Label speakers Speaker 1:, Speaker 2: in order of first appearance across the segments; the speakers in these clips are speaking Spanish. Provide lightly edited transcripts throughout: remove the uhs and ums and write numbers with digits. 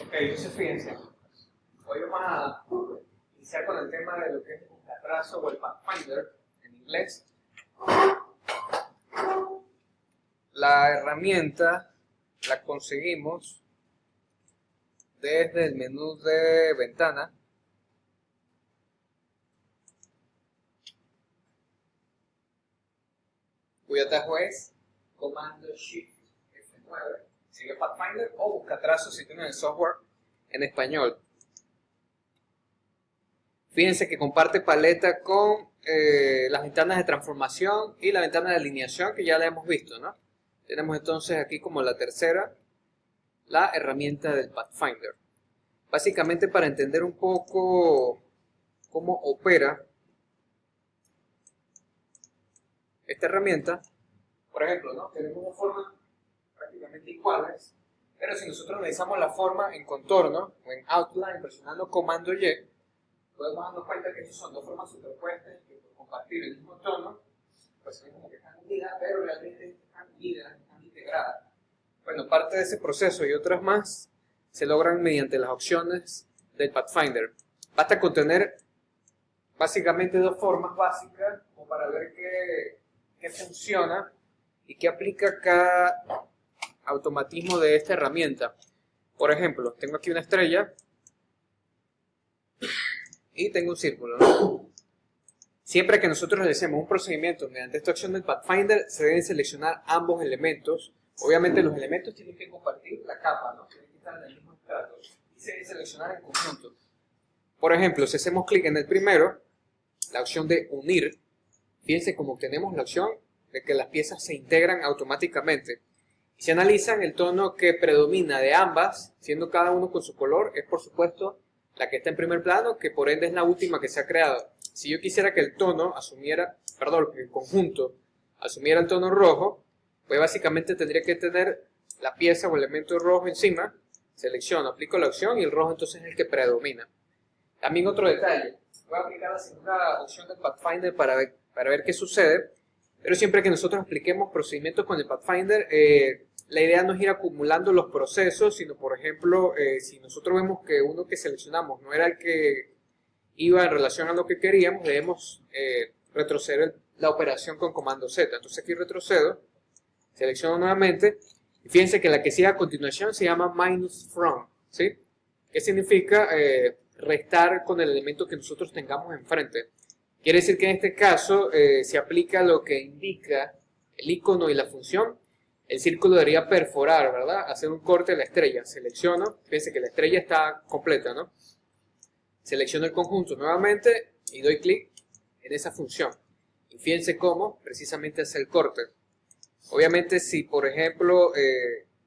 Speaker 1: Ok, entonces fíjense, hoy vamos a iniciar con el tema de lo que es el buscatrazo o el Pathfinder en inglés. La herramienta la conseguimos desde el menú de ventana. Cuyo atajo es Comando Shift F9. Sigue Pathfinder o buscatrazo si tienen el software en español. Fíjense que comparte paleta con las ventanas de transformación y la ventana de alineación que ya la hemos visto, ¿no? Tenemos entonces aquí como la tercera la herramienta del Pathfinder. Básicamente para entender un poco cómo opera esta herramienta, por ejemplo, ¿no? Tenemos una forma prácticamente iguales, pero si nosotros realizamos la forma en contorno o en outline presionando comando Y, podemos darnos cuenta que estas son dos formas superpuestas que por compartir el mismo tono, pues es como que están unidas, pero realmente están unidas, están integradas. Bueno, parte de ese proceso y otras más se logran mediante las opciones del Pathfinder. Basta con tener básicamente dos formas básicas como para ver qué funciona y qué aplica cada automatismo de esta herramienta. Por ejemplo, tengo aquí una estrella y tengo un círculo, ¿no? Siempre que nosotros realicemos un procedimiento mediante esta opción del Pathfinder, se deben seleccionar ambos elementos. Obviamente los elementos tienen que compartir la capa, ¿no? Tienen que estar en el mismo estrato y se deben seleccionar en conjunto. Por ejemplo, si hacemos clic en el primero, la opción de unir, fíjense cómo tenemos la opción de que las piezas se integran automáticamente. Y si analizan, el tono que predomina de ambas, siendo cada uno con su color, es por supuesto la que está en primer plano, que por ende es la última que se ha creado. Si yo quisiera que el el conjunto asumiera el tono rojo, pues básicamente tendría que tener la pieza o elemento rojo encima, selecciono, aplico la opción y el rojo entonces es el que predomina. También otro detalle, voy a aplicar la segunda opción del Pathfinder para ver qué sucede, pero siempre que nosotros apliquemos procedimientos con el Pathfinder, la idea no es ir acumulando los procesos, sino por ejemplo, si nosotros vemos que uno que seleccionamos no era el que iba en relación a lo que queríamos, debemos retroceder la operación con comando Z. Entonces aquí retrocedo, selecciono nuevamente, y fíjense que la que sigue a continuación se llama minus from, ¿sí? ¿Qué significa? Restar con el elemento que nosotros tengamos enfrente. Quiere decir que en este caso se aplica lo que indica el icono y la función. El círculo debería perforar, ¿verdad? Hacer un corte de la estrella. Selecciono, fíjense que la estrella está completa, ¿no? Selecciono el conjunto nuevamente y doy clic en esa función. Y fíjense cómo precisamente hace el corte. Obviamente si por ejemplo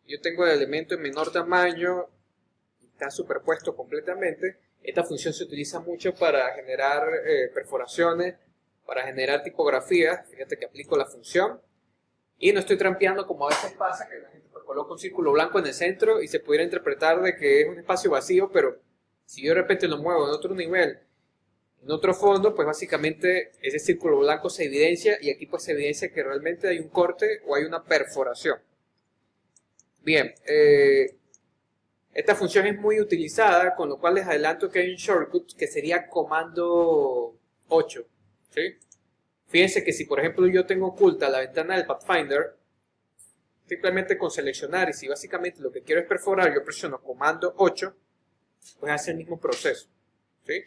Speaker 1: yo tengo el elemento en menor tamaño y está superpuesto completamente, esta función se utiliza mucho para generar perforaciones, para generar tipografías. Fíjate que aplico la función y no estoy trampeando como a veces pasa, que la gente coloca un círculo blanco en el centro y se pudiera interpretar de que es un espacio vacío, pero si yo de repente lo muevo en otro nivel, en otro fondo, pues básicamente ese círculo blanco se evidencia y aquí pues se evidencia que realmente hay un corte o hay una perforación. Bien, esta función es muy utilizada, con lo cual les adelanto que hay un shortcut que sería comando 8, ¿sí? Fíjense que si por ejemplo yo tengo oculta la ventana del Pathfinder, simplemente con seleccionar y si básicamente lo que quiero es perforar, yo presiono comando 8, pues hace el mismo proceso, ¿sí?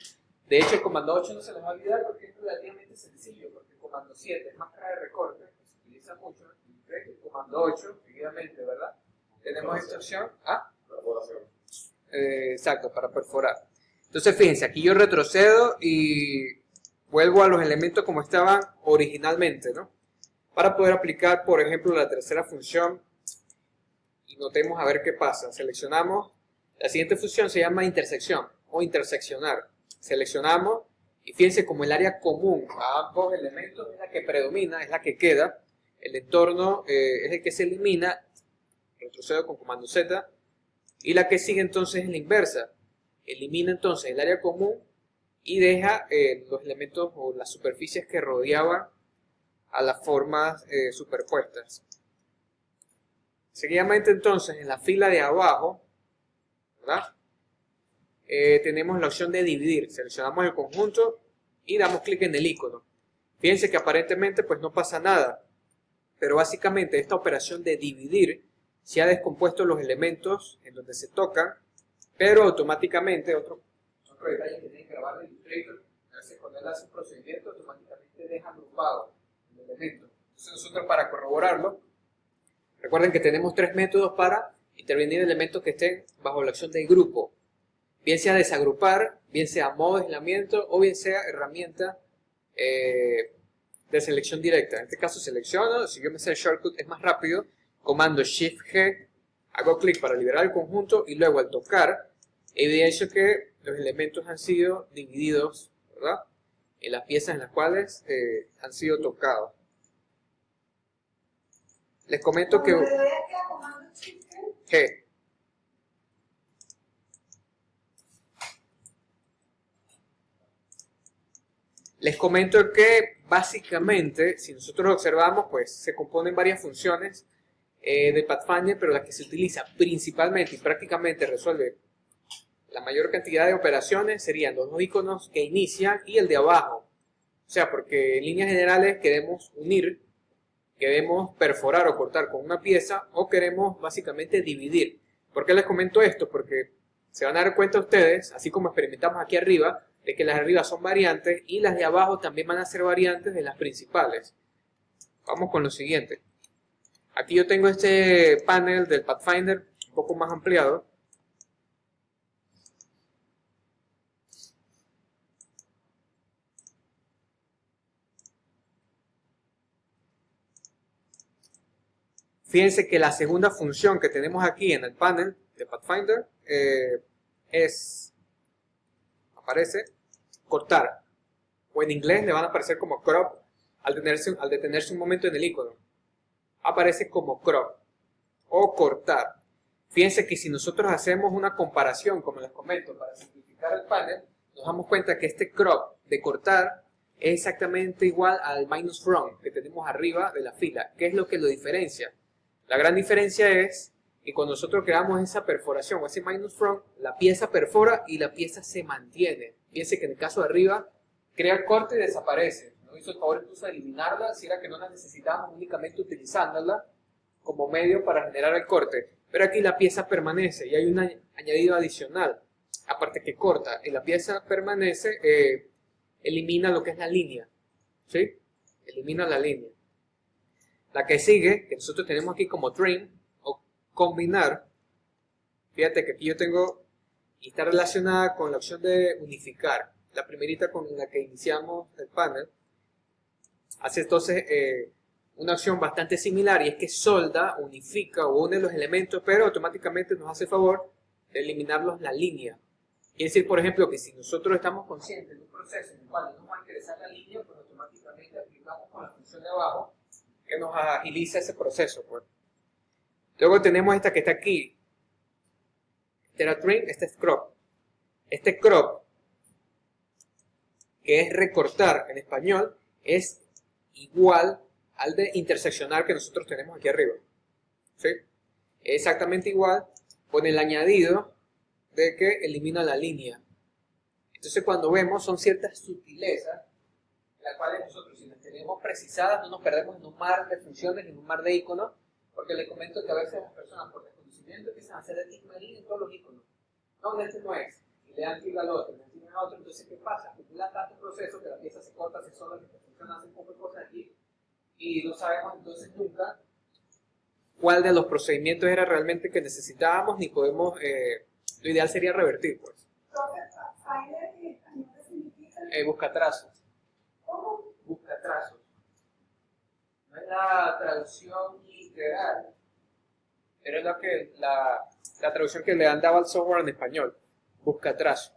Speaker 1: De hecho el comando 8 no se les va a olvidar porque es relativamente sencillo, porque el comando 7 es máscara de recorte, que se utiliza mucho, el comando 8, seguidamente, ¿verdad? Tenemos esta opción, exacto, para perforar. Entonces fíjense, aquí yo retrocedo y vuelvo a los elementos como estaban originalmente, ¿no? Para poder aplicar, por ejemplo, la tercera función y notemos a ver qué pasa. Seleccionamos, la siguiente función se llama intersección o interseccionar. Seleccionamos y fíjense como el área común a ambos elementos es la que predomina, es la que queda. El entorno es el que se elimina. Retrocedo con comando Z. Y la que sigue entonces es la inversa. Elimina entonces el área común y deja los elementos o las superficies que rodeaban a las formas superpuestas. Seguidamente entonces en la fila de abajo, ¿verdad? tenemos la opción de dividir. Seleccionamos el conjunto y damos clic en el icono. Fíjense que aparentemente pues no pasa nada, pero básicamente esta operación de dividir se ha descompuesto los elementos en donde se tocan, pero automáticamente, otro detalle que tiene que grabar el Illustrator, a veces cuando él hace un procedimiento automáticamente deja agrupado el elemento. Entonces nosotros, para corroborarlo, recuerden que tenemos tres métodos para intervenir elementos que estén bajo la acción del grupo, bien sea desagrupar, bien sea modo de aislamiento o bien sea herramienta de selección directa. En este caso selecciono, si yo me sé el shortcut es más rápido, comando Shift G, hago clic para liberar el conjunto y luego al tocar evidencio que los elementos han sido divididos, ¿verdad?, en las piezas en las cuales han sido tocados. Les comento que G. Les comento que básicamente, si nosotros observamos, pues se componen varias funciones de Pathfinder, pero la que se utiliza principalmente y prácticamente resuelve la mayor cantidad de operaciones serían los dos iconos que inician y el de abajo. O sea, porque en líneas generales queremos unir, queremos perforar o cortar con una pieza o queremos básicamente dividir. ¿Por qué les comento esto? Porque se van a dar cuenta ustedes, así como experimentamos aquí arriba, de que las de arriba son variantes y las de abajo también van a ser variantes de las principales. Vamos con lo siguiente. Aquí yo tengo este panel del Pathfinder un poco más ampliado. Fíjense que la segunda función que tenemos aquí en el panel de Pathfinder aparece cortar, o en inglés le van a aparecer como crop al detenerse un momento en el icono. Aparece como crop o cortar. Fíjense que si nosotros hacemos una comparación, como les comento, para simplificar el panel, nos damos cuenta que este crop de cortar es exactamente igual al minus from que tenemos arriba de la fila. ¿Qué es lo que lo diferencia? La gran diferencia es que cuando nosotros creamos esa perforación o ese minus from, la pieza perfora y la pieza se mantiene. Fíjense que en el caso de arriba, crea el corte y desaparece. Nos hizo el favor incluso de eliminarla, si era que no la necesitábamos, únicamente utilizándola como medio para generar el corte. Pero aquí la pieza permanece y hay un añadido adicional. Aparte que corta y la pieza permanece, elimina lo que es la línea. ¿Sí? Elimina la línea. La que sigue, que nosotros tenemos aquí como trim o combinar, fíjate que aquí yo tengo y está relacionada con la opción de unificar. La primerita con la que iniciamos el panel hace entonces una opción bastante similar y es que solda, unifica o une los elementos, pero automáticamente nos hace el favor de eliminarlos la línea. Quiere decir, por ejemplo, que si nosotros estamos conscientes de un proceso en el cual no nos va a interesar la línea, pues automáticamente aplicamos con la función de abajo que nos agiliza ese proceso, pues. Luego tenemos esta que está aquí. Este era trim, este es crop. Este crop, que es recortar en español, es igual al de interseccionar que nosotros tenemos aquí arriba. ¿Sí? Es exactamente igual, con el añadido de que elimina la línea. Entonces cuando vemos son ciertas sutilezas, las cuales nosotros, si las tenemos precisadas, no nos perdemos en un mar de funciones, en un mar de iconos, porque les comento que a veces las personas por desconocimiento empiezan a hacer el mismo en todos los iconos. No, este no es. Y le dan clic al otro, le dan clic al otro. Entonces, ¿qué pasa? Acumula tanto proceso que la pieza se corta, se sola, se funciona, hace un poco de cosas aquí, y no sabemos entonces nunca cuál de los procedimientos era realmente que necesitábamos, ni podemos, lo ideal sería revertir, pues. Busca trazos.
Speaker 2: ¿Cómo?
Speaker 1: Busca trazos. No es la traducción literal, pero es la traducción que le han dado al software en español. Busca trazo.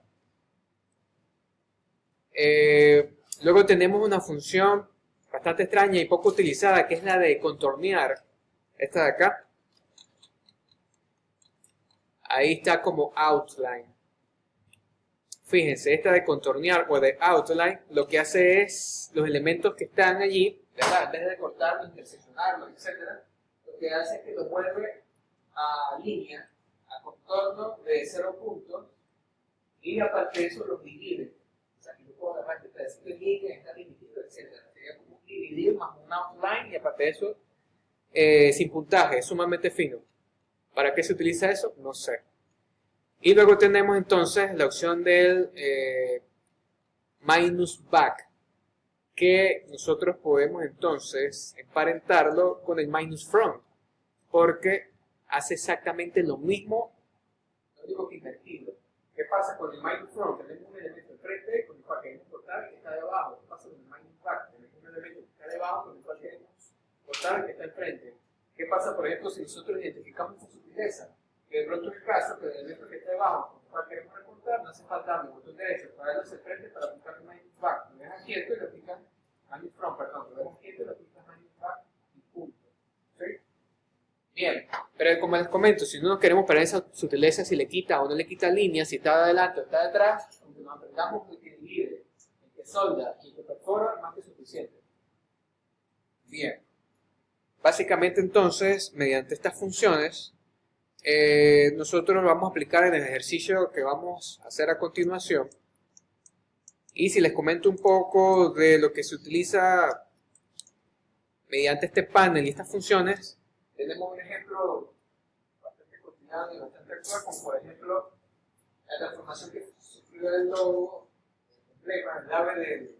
Speaker 1: Luego tenemos una función bastante extraña y poco utilizada, que es la de contornear. Esta de acá. Ahí está como outline. Fíjense, esta de contornear o de outline, lo que hace es los elementos que están allí, ¿verdad? En vez de cortarlos, interseccionarlos, etc., lo que hace es que los vuelve a línea, a contorno de 0 puntos, Y aparte de eso, los divide. O sea, que yo puedo agarrar este pedacito de línea, está dividido, etc. Sería como un dividir más un outline y aparte de eso, sin puntaje, es sumamente fino. ¿Para qué se utiliza eso? No sé. Y luego tenemos entonces la opción del minus back, que nosotros podemos entonces emparentarlo con el minus front, porque hace exactamente lo mismo, no digo que invertido. ¿Qué pasa con el minus front? Tenemos un elemento enfrente con el cual queremos cortar y que está debajo. ¿Qué pasa con el minus back? Tenemos un elemento que está debajo con el cual queremos cortar y que está enfrente. ¿Qué pasa, por ejemplo, si nosotros identificamos esa sutileza? Que de pronto es el caso que el elemento que está debajo con el cual queremos recortar, no hace falta darle el botón derecho para darle hacia el frente para aplicar el minus back. Lo dejas quieto y le aplicas minus front, perdón, lo dejas quieto y le aplicas minus back y punto. ¿Sí? Bien, pero como les comento, si no queremos para esa sutileza, si le quita o no le quita línea, si está adelante o está detrás, aunque nos aprendamos el que divide, el que solda y el que perfora, más que suficiente. Bien. Básicamente entonces, mediante estas funciones, nosotros lo vamos a aplicar en el ejercicio que vamos a hacer a continuación. Y si les comento un poco de lo que se utiliza mediante este panel y estas funciones, tenemos un ejemplo bastante cotidiano y bastante actual, como por ejemplo la transformación que sufrió el logo, el emblema, el ave de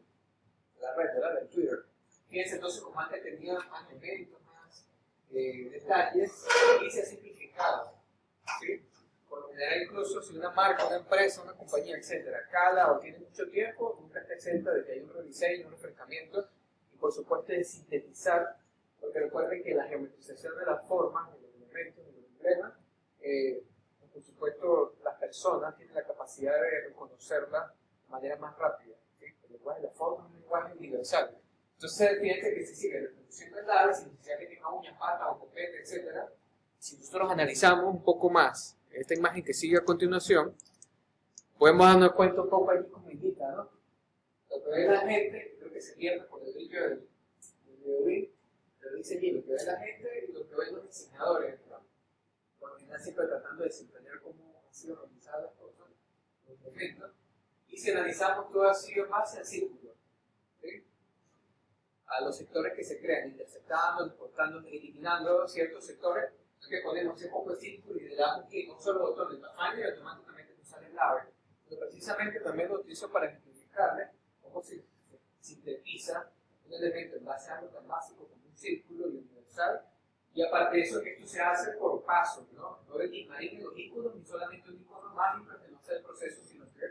Speaker 1: la red, ¿verdad? Del Twitter. Fíjense entonces como antes tenía más elementos, más detalles y se ha simplificado. ¿Sí? Por lo general, incluso si una marca, una empresa, una compañía, etcétera, cala o tiene mucho tiempo, nunca está exenta de que hay un rediseño, un refrescamiento y por supuesto de sintetizar, porque recuerden que la geometrización de las formas, de los elementos, de los emblemas, por supuesto las personas tienen la capacidad de reconocerla de manera más rápida. ¿Sí? El lenguaje de la forma es un lenguaje universal. Entonces, fíjense que si sigue reproduciendo el ave, sin necesidad que tenga uñas, patas o copete, etcétera, si nosotros analizamos un poco más esta imagen que sigue a continuación, podemos darnos cuenta un poco allí como indica, ¿no? Lo que ve la gente, creo que se pierde por el brillo del videobeam, pero dice allí lo que ve la gente y lo que ven los diseñadores, ¿no? Por lo general siempre tratando de desentrañar cómo han sido realizadas las cosas, los elementos, y si analizamos todo ha sido más en círculo, ¿sí? A los sectores que se crean, interceptando, cortando, eliminando ciertos sectores, que ponemos ese poco de círculo y le damos clic con un solo botón de tamaño y automáticamente nos sale el ave. Pero precisamente también lo utilizo para ejemplificarle cómo se sintetiza un elemento en base a algo tan básico como un círculo y universal. Y aparte de eso, que esto se hace por pasos, ¿no? No enigmarín los iconos, ni solamente un icono mágico que no sea el proceso, sino que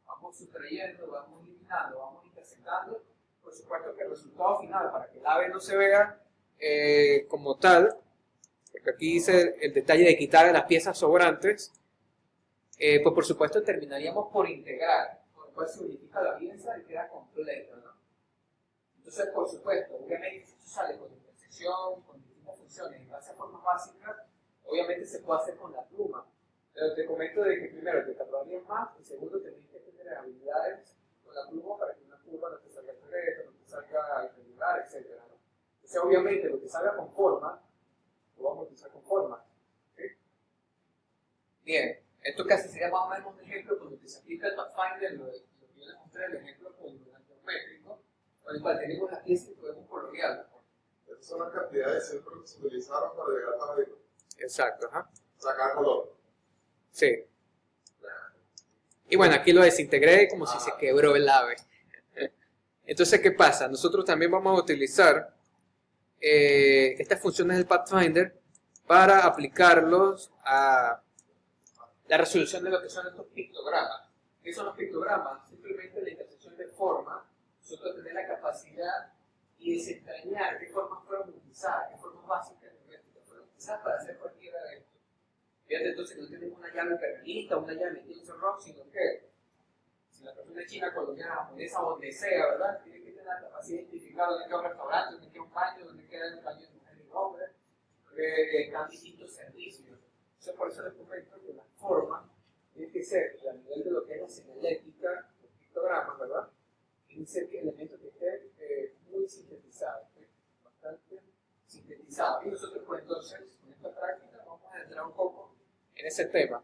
Speaker 1: vamos sustrayendo, vamos eliminando, vamos interceptando. Por supuesto que el resultado final, para que el ave no se vea como tal, porque aquí dice el detalle de quitar las piezas sobrantes, pues por supuesto terminaríamos por integrar, con lo cual se unifica la pieza y queda completa, ¿no? Entonces, por supuesto, obviamente si esto sale con intersección, con distintas funciones, en base a formas básicas, obviamente se puede hacer con la pluma. Pero te comento de que primero te tardarías más y segundo tendrías que tener habilidades con la pluma para que una curva no te salga correcta, no te salga irregular, etc., ¿no? Entonces, obviamente, lo que salga con forma, lo vamos a utilizar con forma. ¿Sí? Bien, esto casi sería más o menos un ejemplo con lo que se aplica el Pathfinder, lo que yo les mostré, el ejemplo con el geométrico, con el cual tenemos las piezas y podemos colorearlas.
Speaker 2: Esas son las cantidades de centros que se utilizaron para llegar a la rico.
Speaker 1: Exacto, ajá.
Speaker 2: Sacar color.
Speaker 1: Sí. Y bueno, aquí lo desintegré como si se quebró el ave. Entonces, ¿qué pasa? Nosotros también vamos a utilizar estas funciones del Pathfinder para aplicarlos a la resolución de lo que son estos pictogramas. ¿Qué son los pictogramas? Simplemente la intersección de forma, nosotros tener la capacidad y desentrañar qué formas fueron utilizadas, qué formas básicas fueron utilizadas para hacer cualquiera de estos. Fíjate entonces que no tenemos una llave perlita, una llave Tinsor Rock, sino que si la persona es china, colombiana, japonesa, donde sea, ¿verdad? Tiene que tener la capacidad de identificar dónde queda un restaurante, dónde queda un baño, dónde queda el baño de mujer y hombre, porque están distintos servicios. Entonces, por eso les comento que la forma tiene que ser, a nivel de lo que es la señalética, los pictogramas, ¿verdad? Tiene que ser que el elemento que esté muy sintetizado, bastante sintetizado. Y nosotros, pues entonces, con esta práctica, vamos a entrar un poco en ese tema.